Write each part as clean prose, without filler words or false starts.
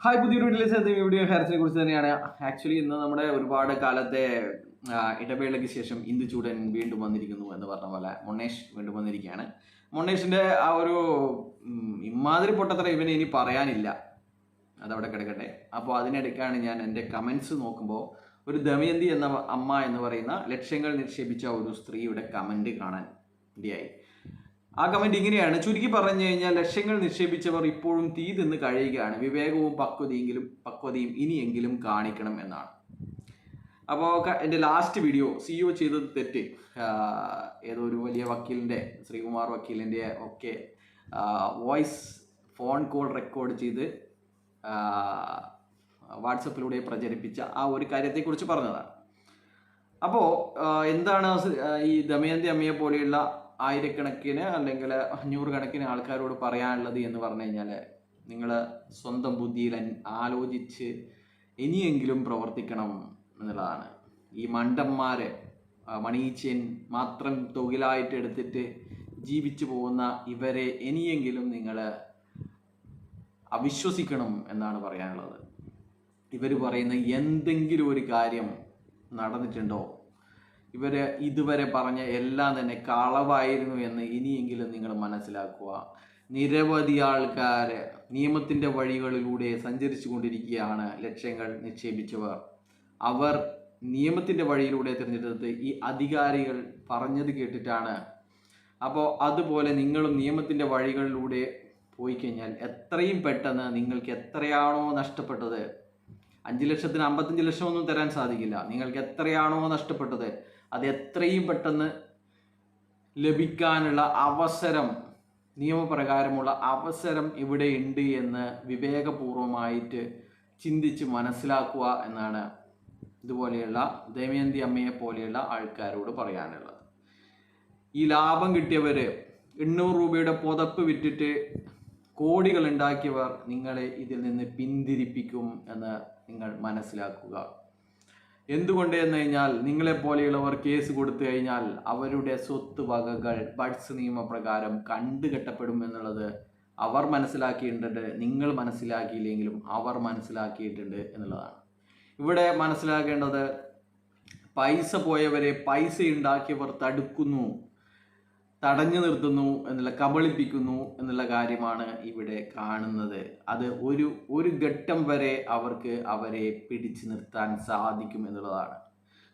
Hi, പുതിയൊരു video ഹെയർസിനെ കുറിച്ച് തന്നെയാണ്. ആക്ച്വലി ഇന്ന് നമ്മുടെ ഒരുപാട് കാലത്തെ ഇടവേളയ്ക്ക് ശേഷം ഇന്ദുചൂടൻ വീണ്ടും വന്നിരിക്കുന്നു എന്ന് പറഞ്ഞ പോലെ മൊണ്ണേഷ് വീണ്ടും വന്നിരിക്കുകയാണ്. മൊണ്ണേഷിന്റെ ആ ഒരു ഇമാതിരി പൊട്ടത്തറ ഇവന് ഇനി പറയാനില്ല, അതവിടെ കിടക്കട്ടെ. അപ്പോൾ അതിനിടയ്ക്കാണ് ഞാൻ എൻ്റെ കമൻസ് നോക്കുമ്പോൾ ഒരു ദമയന്തി എന്ന അമ്മ എന്ന് പറയുന്ന ലക്ഷ്യങ്ങൾ നിക്ഷേപിച്ച ഒരു സ്ത്രീയുടെ കമൻറ്റ് കാണാൻ ഇടയായി. ആ കമന്റ് ഇങ്ങനെയാണ്: ചുരുക്കി പറഞ്ഞു കഴിഞ്ഞാൽ, ലക്ഷ്യങ്ങൾ നിക്ഷേപിച്ചവർ ഇപ്പോഴും തീ തിന്ന് കഴിയുകയാണ്. വിവേകവും പക്വതയും ഇനിയെങ്കിലും കാണിക്കണം എന്നാണ്. അപ്പോൾ എൻ്റെ ലാസ്റ്റ് വീഡിയോ CEO ചെയ്തത് തെറ്റ്, ഏതോ ഒരു വലിയ വക്കീലിൻ്റെ, ശ്രീകുമാർ വക്കീലിൻ്റെ ഒക്കെ വോയിസ് ഫോൺ കോൾ റെക്കോർഡ് ചെയ്ത് വാട്സപ്പിലൂടെ പ്രചരിപ്പിച്ച ആ ഒരു കാര്യത്തെക്കുറിച്ച് പറഞ്ഞതാണ്. അപ്പോൾ എന്താണ് ഈ ദമയന്തി അമ്മയെ പോലെയുള്ള ആയിരക്കണക്കിന് അല്ലെങ്കിൽ 100 കണക്കിന് ആൾക്കാരോട് പറയാനുള്ളത് എന്ന് പറഞ്ഞു കഴിഞ്ഞാൽ, നിങ്ങൾ സ്വന്തം ബുദ്ധിയിൽ ആലോചിച്ച് ഇനിയെങ്കിലും പ്രവർത്തിക്കണം എന്നുള്ളതാണ്. ഈ മണ്ടന്മാരെ മണീച്ചൻ മാത്രം തൊഴിലായിട്ട് എടുത്തിട്ട് ജീവിച്ചു പോകുന്ന ഇവരെ ഇനിയെങ്കിലും നിങ്ങൾ അവിശ്വസിക്കണം എന്നാണ് പറയാനുള്ളത്. ഇവർ പറയുന്ന എന്തെങ്കിലും ഒരു കാര്യം നടന്നിട്ടുണ്ടോ? ഇവർ ഇതുവരെ പറഞ്ഞ എല്ലാം തന്നെ കളവായിരുന്നു എന്ന് ഇനിയെങ്കിലും നിങ്ങൾ മനസ്സിലാക്കുക. നിരവധി ആൾക്കാർ നിയമത്തിൻ്റെ വഴികളിലൂടെ സഞ്ചരിച്ചു കൊണ്ടിരിക്കുകയാണ്. ലക്ഷ്യങ്ങൾ നിക്ഷേപിച്ചവർ, അവർ നിയമത്തിൻ്റെ വഴിയിലൂടെ തിരഞ്ഞെടുത്തത് ഈ അധികാരികൾ പറഞ്ഞത് കേട്ടിട്ടാണ്. അപ്പോൾ അതുപോലെ നിങ്ങളും നിയമത്തിൻ്റെ വഴികളിലൂടെ പോയി കഴിഞ്ഞാൽ എത്രയും പെട്ടെന്ന് നിങ്ങൾക്ക് എത്രയാണോ നഷ്ടപ്പെട്ടത്, 5 ലക്ഷത്തിന് 55 ലക്ഷം ഒന്നും തരാൻ സാധിക്കില്ല. നിങ്ങൾക്ക് എത്രയാണോ നഷ്ടപ്പെട്ടത് അത് എത്രയും പെട്ടെന്ന് ലഭിക്കാനുള്ള അവസരം, നിയമപ്രകാരമുള്ള അവസരം ഇവിടെ ഉണ്ട് എന്ന് വിവേകപൂർവമായിട്ട് ചിന്തിച്ച് മനസ്സിലാക്കുക എന്നാണ് ഇതുപോലെയുള്ള ദമയന്തി അമ്മയെ പോലെയുള്ള ആൾക്കാരോട് പറയാനുള്ളത്. ഈ ലാഭം കിട്ടിയവർ, 800 രൂപയുടെ പുതപ്പ് വിറ്റിട്ട് കോടികൾ ഉണ്ടാക്കിയവർ നിങ്ങളെ ഇതിൽ നിന്ന് പിന്തിരിപ്പിക്കും എന്ന് നിങ്ങൾ മനസ്സിലാക്കുക. എന്തുകൊണ്ട് എന്ന് കഴിഞ്ഞാൽ, നിങ്ങളെപ്പോലെയുള്ളവർ കേസ് കൊടുത്തു കഴിഞ്ഞാൽ അവരുടെ സ്വത്ത് വകകൾ ബഡ്സ് നിയമപ്രകാരം കണ്ടുകെട്ടപ്പെടും എന്നുള്ളത് അവർ മനസ്സിലാക്കിയിട്ടുണ്ട്. നിങ്ങൾ മനസ്സിലാക്കിയില്ലെങ്കിലും അവർ മനസ്സിലാക്കിയിട്ടുണ്ട് എന്നുള്ളതാണ്. ഇവിടെ മനസ്സിലാക്കേണ്ടത്, പൈസ പോയവരെ പൈസ ഉണ്ടാക്കിയവർ തടഞ്ഞു നിർത്തുന്നു എന്നുള്ള, കബളിപ്പിക്കുന്നു എന്നുള്ള കാര്യമാണ് ഇവിടെ കാണുന്നത്. അത് ഒരു ഘട്ടം വരെ അവരെ പിടിച്ചു നിർത്താൻ സാധിക്കും എന്നുള്ളതാണ്.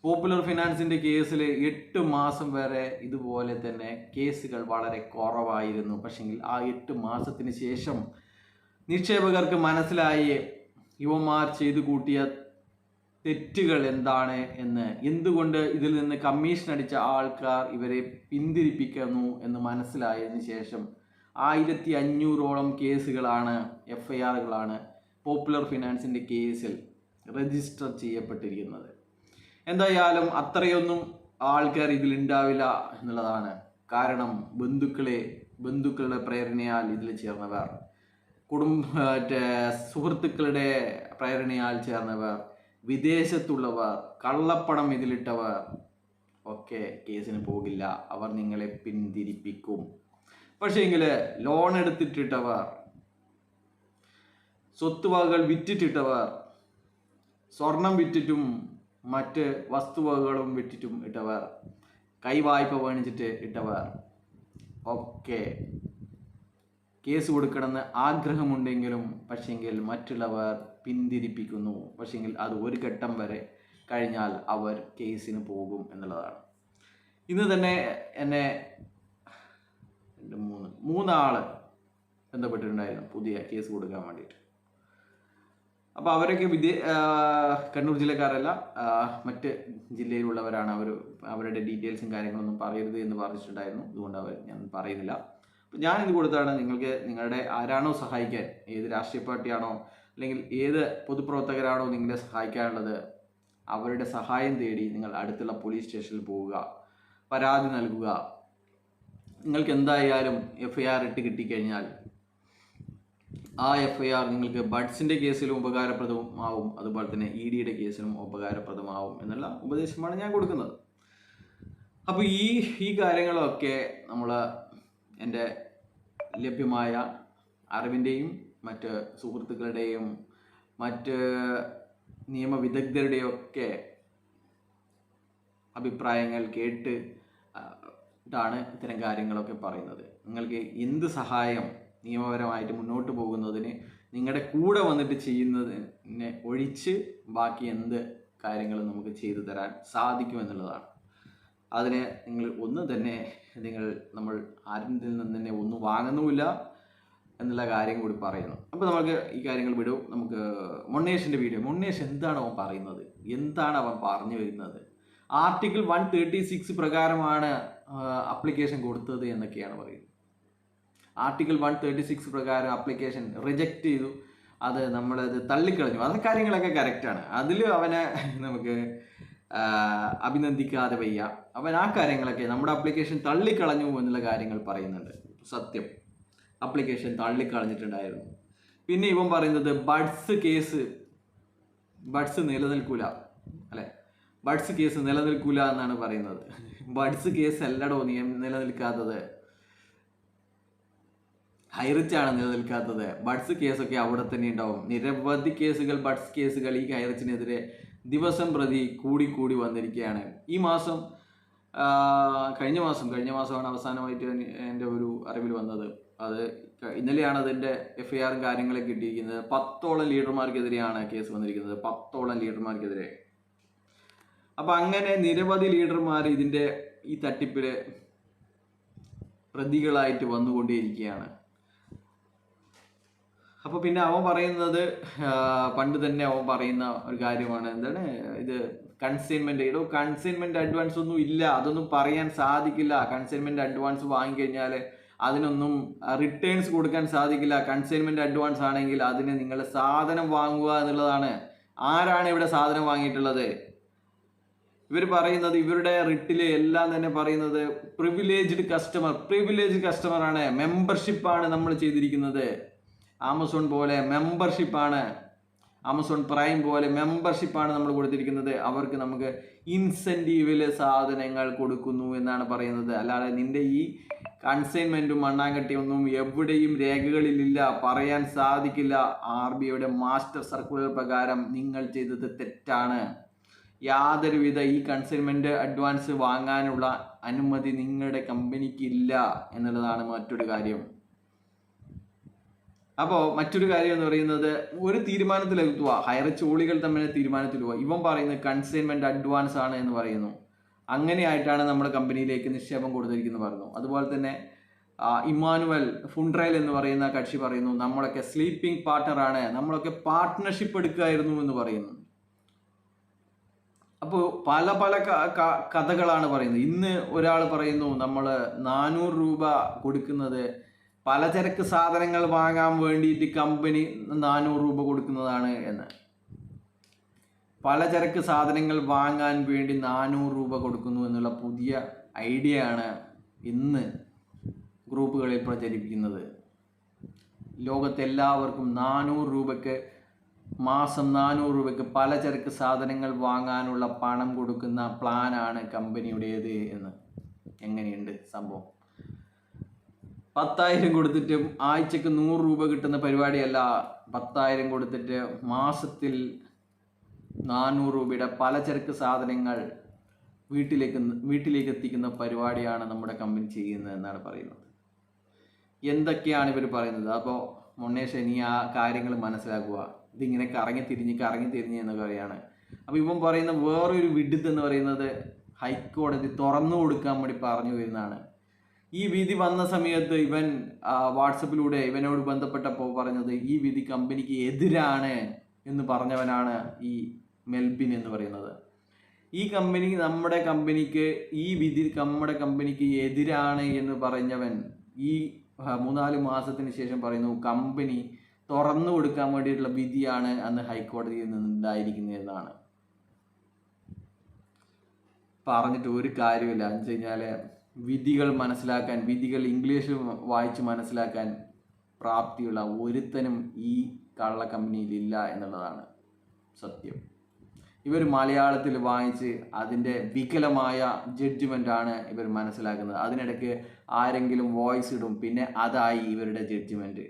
പോപ്പുലർ ഫിനാൻസിൻ്റെ കേസിൽ 8 മാസം വരെ ഇതുപോലെ തന്നെ കേസുകൾ വളരെ കുറവായിരുന്നു. പക്ഷെങ്കിൽ ആ 8 മാസത്തിന് ശേഷം നിക്ഷേപകർക്ക് മനസ്സിലായി യുവമാർ ചെയ്തു കൂട്ടിയ തെറ്റുകൾ എന്താണ് എന്ന്, എന്തുകൊണ്ട് ഇതിൽ നിന്ന് കമ്മീഷൻ അടിച്ച ആൾക്കാർ ഇവരെ പിന്തിരിപ്പിക്കുന്നു എന്ന് മനസ്സിലായതിനു ശേഷം 1500ഓളം കേസുകളാണ്, FIRകളാണ് പോപ്പുലർ ഫിനാൻസിൻ്റെ കേസിൽ രജിസ്റ്റർ ചെയ്യപ്പെട്ടിരിക്കുന്നത്. എന്തായാലും അത്രയൊന്നും ആൾക്കാർ ഇതിലുണ്ടാവില്ല എന്നുള്ളതാണ്. കാരണം ബന്ധുക്കളുടെ പ്രേരണയാൽ ഇതിൽ ചേർന്നവർ, സുഹൃത്തുക്കളുടെ പ്രേരണയാൽ ചേർന്നവർ, വിദേശത്തുള്ളവർ, കള്ളപ്പണം ഇതിലിട്ടവർ ഒക്കെ കേസിന് പോകില്ല. അവർ നിങ്ങളെ പിന്തിരിപ്പിക്കും. പക്ഷേങ്കിൽ ലോൺ എടുത്തിട്ടിട്ടവർ, സ്വത്തുവകകൾ വിറ്റിട്ടിട്ടവർ, സ്വർണം വിറ്റിട്ടും മറ്റ് വസ്തുവകകളും വിറ്റിട്ടും ഇട്ടവർ, കൈവായ്പ മേടിച്ചിട്ട് ഇട്ടവർ ഒക്കെ കേസ് കൊടുക്കണമെന്ന് ആഗ്രഹമുണ്ടെങ്കിലും പക്ഷെങ്കിൽ മറ്റുള്ളവർ പിന്തിരിപ്പിക്കുന്നു. പക്ഷെങ്കിൽ അത് ഒരു ഘട്ടം വരെ കഴിഞ്ഞാൽ അവർ കേസിന് പോകും എന്നുള്ളതാണ്. ഇന്ന് തന്നെ എന്നെ 3 ആൾ ബന്ധപ്പെട്ടിട്ടുണ്ടായിരുന്നു പുതിയ കേസ് കൊടുക്കാൻ വേണ്ടിയിട്ട്. അപ്പോൾ അവരൊക്കെ കണ്ണൂർ ജില്ലക്കാരല്ല, മറ്റ് ജില്ലയിലുള്ളവരാണ്. അവരുടെ ഡീറ്റെയിൽസും കാര്യങ്ങളൊന്നും പറയരുത് എന്ന് പറഞ്ഞിട്ടുണ്ടായിരുന്നു. അതുകൊണ്ട് ഞാൻ പറയുന്നില്ല. ഞാനിത് കൊടുത്താണ് നിങ്ങൾക്ക്, നിങ്ങളുടെ ആരാണോ സഹായിക്കാൻ, ഏത് രാഷ്ട്രീയ പാർട്ടിയാണോ അല്ലെങ്കിൽ ഏത് പൊതുപ്രവർത്തകരാണോ നിങ്ങളെ സഹായിക്കാനുള്ളത്, അവരുടെ സഹായം തേടി നിങ്ങൾ അടുത്തുള്ള പോലീസ് സ്റ്റേഷനിൽ പോവുക, പരാതി നൽകുക. നിങ്ങൾക്ക് എന്തായാലും FIR ഇട്ട് കിട്ടിക്കഴിഞ്ഞാൽ ആ FIR നിങ്ങൾക്ക് ബഡ്സിൻ്റെ കേസിലും ഉപകാരപ്രദമാവും, അതുപോലെ തന്നെ EDയുടെ കേസിലും ഉപകാരപ്രദമാവും എന്നുള്ള ഉപദേശമാണ് ഞാൻ കൊടുക്കുന്നത്. അപ്പോൾ ഈ കാര്യങ്ങളൊക്കെ നമ്മൾ എൻ്റെ ലഭ്യമായ അറിവിൻ്റെയും മറ്റ് സുഹൃത്തുക്കളുടെയും മറ്റ് നിയമവിദഗ്ധരുടെയൊക്കെ അഭിപ്രായങ്ങൾ കേട്ട് ാണ് ഇത്തരം കാര്യങ്ങളൊക്കെ പറയുന്നത്. നിങ്ങൾക്ക് എന്ത് സഹായം നിയമപരമായിട്ട് മുന്നോട്ട് പോകുന്നതിന് നിങ്ങളുടെ കൂടെ വന്നിട്ട് ചെയ്യുന്നതിനെ ഒഴിച്ച് ബാക്കി എന്ത് കാര്യങ്ങളും നമുക്ക് ചെയ്തു തരാൻ സാധിക്കുമെന്നുള്ളതാണ്. അതിന് നിങ്ങൾ നമ്മൾ ആരിൽ നിന്ന് തന്നെ ഒന്നും വാങ്ങുന്നുമില്ല എന്നുള്ള കാര്യം കൂടി പറയുന്നു. അപ്പോൾ നമുക്ക് ഈ കാര്യങ്ങൾ വിടും. നമുക്ക് മൊണ്ണേഷിൻ്റെ വീഡിയോ. മൊണ്ണേഷ് എന്താണ് അവൻ പറയുന്നത്, എന്താണ് അവൻ പറഞ്ഞു വരുന്നത്? ആർട്ടിക്കിൾ 136 പ്രകാരമാണ് അപ്ലിക്കേഷൻ കൊടുത്തത് എന്നൊക്കെയാണ് പറയുന്നത്. ആർട്ടിക്കിൾ 136 പ്രകാരം അപ്ലിക്കേഷൻ റിജക്റ്റ് ചെയ്തു, നമ്മളത് തള്ളിക്കളഞ്ഞു. അത് കാര്യങ്ങളൊക്കെ കറക്റ്റാണ്. അതിൽ അവനെ നമുക്ക് അഭിനന്ദിക്കാതെ വയ്യ. അവൻ ആ കാര്യങ്ങളൊക്കെ നമ്മുടെ അപ്ലിക്കേഷൻ തള്ളിക്കളഞ്ഞു എന്നുള്ള കാര്യങ്ങൾ പറയുന്നുണ്ട്. സത്യം, അപ്ലിക്കേഷൻ തള്ളിക്കളഞ്ഞിട്ടുണ്ടായിരുന്നു. പിന്നെ ഇവൻ പറയുന്നത് ബഡ്സ് നിലനിൽക്കൂല അല്ലേ, ബഡ്സ് കേസ് നിലനിൽക്കൂല എന്നാണ് പറയുന്നത്. ബഡ്സ് കേസ് അല്ലടോ നിലനിൽക്കാത്തത്, ഹൈറിച്ചാണ് നിലനിൽക്കാത്തത്. ബഡ്സ് കേസൊക്കെ അവിടെ തന്നെ ഉണ്ടാവും. നിരവധി കേസുകൾ, ബഡ്സ് കേസുകൾ ഈ ഹൈറിച്ചിനെതിരെ ദിവസം പ്രതി കൂടി വന്നിരിക്കുകയാണ്. ഈ മാസം കഴിഞ്ഞ മാസമാണ് അവസാനമായിട്ട് എൻ്റെ ഒരു അറിവിൽ വന്നത്. അത് ഇന്നലെയാണ് അതിൻ്റെ FIR കാര്യങ്ങളൊക്കെ കിട്ടിയിരിക്കുന്നത്. 10ഓളം ലീഡർമാർക്കെതിരെയാണ് കേസ് വന്നിരിക്കുന്നത്. 10ഓളം ലീഡർമാർക്കെതിരെ. അപ്പം അങ്ങനെ നിരവധി ലീഡർമാർ ഈ തട്ടിപ്പിൽ പ്രതികളായിട്ട് വന്നുകൊണ്ടേയിരിക്കുകയാണ്. അപ്പോൾ പിന്നെ അവൻ പറയുന്നത് പണ്ട് തന്നെ അവൻ പറയുന്ന ഒരു കാര്യമാണ്, എന്താണ് ഇത് കൺസൈൻമെൻറ്റ് അഡ്വാൻസ് ഒന്നും ഇല്ല, അതൊന്നും പറയാൻ സാധിക്കില്ല. കൺസൈൻമെൻറ്റ് അഡ്വാൻസ് വാങ്ങിക്കഴിഞ്ഞാൽ അതിനൊന്നും റിട്ടേൺസ് കൊടുക്കാൻ സാധിക്കില്ല. കൺസൈൻമെൻറ്റ് അഡ്വാൻസ് ആണെങ്കിൽ അതിന് നിങ്ങൾ സാധനം വാങ്ങുക എന്നുള്ളതാണ്. ആരാണ് ഇവിടെ സാധനം വാങ്ങിയിട്ടുള്ളത്? ഇവർ പറയുന്നത്, ഇവരുടെ റിട്ടിൽ എല്ലാം തന്നെ പറയുന്നത് പ്രിവിലേജ്ഡ് കസ്റ്റമറാണ്, മെമ്പർഷിപ്പാണ് നമ്മൾ ചെയ്തിരിക്കുന്നത്. ആമസോൺ പോലെ മെമ്പർഷിപ്പാണ്, ആമസോൺ പ്രൈം പോലെ മെമ്പർഷിപ്പാണ് നമ്മൾ കൊടുത്തിരിക്കുന്നത്. അവർക്ക് നമുക്ക് ഇൻസെൻറ്റീവിൽ സാധനങ്ങൾ കൊടുക്കുന്നു എന്നാണ് പറയുന്നത്. അല്ലാതെ നിന്റെ ഈ കൺസൈൻമെൻറ്റും മണ്ണാങ്കട്ടിയൊന്നും എവിടെയും രേഖകളിലില്ല, പറയാൻ സാധിക്കില്ല. RBIയുടെ മാസ്റ്റർ സർക്കുലർ പ്രകാരം നിങ്ങൾ ചെയ്തത് തെറ്റാണ്. യാതൊരുവിധ ഈ കൺസൈൻമെൻറ്റ് അഡ്വാൻസ് വാങ്ങാനുള്ള അനുമതി നിങ്ങളുടെ കമ്പനിക്കില്ല എന്നുള്ളതാണ് മറ്റൊരു കാര്യം. അപ്പോൾ മറ്റൊരു കാര്യം എന്ന് പറയുന്നത്, ഒരു തീരുമാനത്തിലെത്തുക, ഹൈറിച്ചോളികൾ തമ്മിൽ തീരുമാനത്തിലെത്തുക. ഇവൻ പറയുന്നത് കൺസൈൻമെൻറ്റ് അഡ്വാൻസ് ആണ് എന്ന് പറയുന്നു. അങ്ങനെയായിട്ടാണ് നമ്മുടെ കമ്പനിയിലേക്ക് നിക്ഷേപം കൊടുത്തിരിക്കുന്നത് പറഞ്ഞു. അതുപോലെ തന്നെ ഇമ്മാനുവൽ ഫുണ്ട്രൈൽ എന്ന് പറയുന്ന കക്ഷി പറയുന്നു, നമ്മളൊക്കെ സ്ലീപ്പിംഗ് പാർട്ട്ണറാണ്, നമ്മളൊക്കെ പാർട്ട്ണർഷിപ്പ് എടുക്കുകയായിരുന്നു എന്ന് പറയുന്നു. അപ്പോൾ പല കഥകളാണ് പറയുന്നത്. ഇന്ന് ഒരാൾ പറയുന്നു, നമ്മൾ 400 രൂപ കൊടുക്കുന്നത് പലചരക്ക് സാധനങ്ങൾ വാങ്ങാൻ വേണ്ടിയിട്ട് കമ്പനി 400 രൂപ കൊടുക്കുന്നതാണ് എന്ന്. പലചരക്ക് സാധനങ്ങൾ വാങ്ങാൻ വേണ്ടി 400 രൂപ കൊടുക്കുന്നു എന്നുള്ള പുതിയ ഐഡിയ ആണ് ഇന്ന് ഗ്രൂപ്പുകളിൽ പ്രചരിപ്പിക്കുന്നത്. ലോകത്തെല്ലാവർക്കും 400 രൂപയ്ക്ക് മാസം 400 രൂപയ്ക്ക് പലചരക്ക് സാധനങ്ങൾ വാങ്ങാനുള്ള പണം കൊടുക്കുന്ന പ്ലാനാണ് കമ്പനിയുടേത് എന്ന്. എങ്ങനെയുണ്ട് സംഭവം? 10,000 കൊടുത്തിട്ട് ആഴ്ചക്ക് 100 രൂപ കിട്ടുന്ന പരിപാടിയല്ല. 10,000 കൊടുത്തിട്ട് മാസത്തിൽ 400 രൂപയുടെ പലചരക്ക് സാധനങ്ങൾ വീട്ടിലേക്ക് എത്തിക്കുന്ന പരിപാടിയാണ് നമ്മുടെ കമ്പനി ചെയ്യുന്നത് എന്നാണ് പറയുന്നത്. എന്തൊക്കെയാണ് ഇവർ പറയുന്നത്? അപ്പോൾ മൊണ്ണേഷ്, നീ ആ കാര്യങ്ങൾ മനസ്സിലാക്കുക. ഇതിങ്ങനെ കറങ്ങി തിരിഞ്ഞ് എന്ന് പറയാണ്. അപ്പോൾ ഇവൻ പറയുന്ന വേറൊരു വിഡിത്ത് എന്ന് പറയുന്നത്, ഹൈക്കോടതി തുറന്നു കൊടുക്കാൻ വേണ്ടി പറഞ്ഞു വരുന്നതാണ്. ഈ വിധി വന്ന സമയത്ത് ഇവൻ വാട്സപ്പിലൂടെ ഇവനോട് ബന്ധപ്പെട്ടപ്പോൾ പറഞ്ഞത്, ഈ വിധി കമ്പനിക്ക് എതിരാണ് എന്ന് പറഞ്ഞവനാണ് ഈ മെൽബിൻ എന്ന് പറയുന്നത്. നമ്മുടെ കമ്പനിക്ക് ഈ വിധി നമ്മുടെ കമ്പനിക്ക് എതിരാണ് എന്ന് പറഞ്ഞവൻ ഈ 3-4 മാസത്തിന് ശേഷം പറയുന്നു, കമ്പനി തുറന്നു കൊടുക്കാൻ വേണ്ടിയിട്ടുള്ള വിധിയാണ് അന്ന് ഹൈക്കോടതിയിൽ നിന്നുണ്ടായിരിക്കുന്നതെന്നാണ് പറഞ്ഞിട്ട് ഒരു കാര്യമില്ല. എന്ന് വെച്ച് കഴിഞ്ഞാൽ വിധികൾ മനസ്സിലാക്കാൻ, വിധികൾ ഇംഗ്ലീഷിൽ വായിച്ച് മനസ്സിലാക്കാൻ പ്രാപ്തിയുള്ള ഒരുത്തനും ഈ കള്ള കമ്പനിയിലില്ല എന്നുള്ളതാണ് സത്യം. ഇവർ മലയാളത്തിൽ വായിച്ച് അതിൻ്റെ വികലമായ ജഡ്ജ്മെൻ്റാണ് ഇവർ മനസ്സിലാക്കുന്നത്. അതിനിടയ്ക്ക് ആരെങ്കിലും വോയിസ് ഇടും, പിന്നെ അതായി ഇവരുടെ ജഡ്ജ്മെൻറ്റ്.